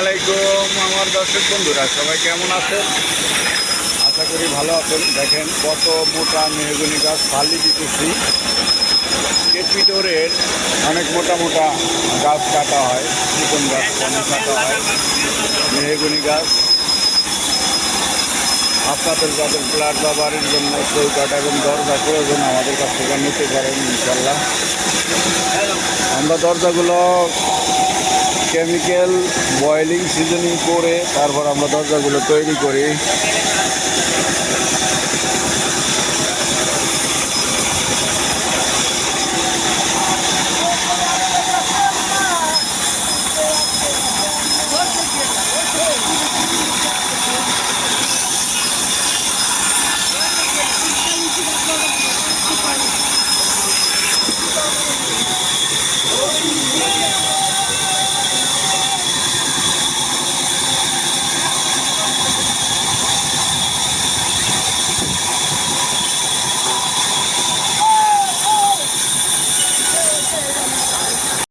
আলাইকুম আমার দর্শক বন্ধুরা, সবাই কেমন আছেন? আশা করি ভালো আছেন। দেখেন কত মোটা মেহগনি গাছ ফালি দিতেছি। কেপিটোরের অনেক মোটা মোটা গাছ কাটা হয়, চিকন গাছ কাটা হয়। মেহগনি গাছ আপনাদের যাদের ফ্ল্যাট বা বাড়ির জন্য চৌকাঠ এবং দরজা প্রয়োজন আমাদের কাছ থেকে নিতে পারেন ইনশাল্লাহ। আমরা দরজাগুলো কেমিক্যাল বয়েলিং সিজনিং করে তারপর আমরা দরজাগুলো তৈরি করি।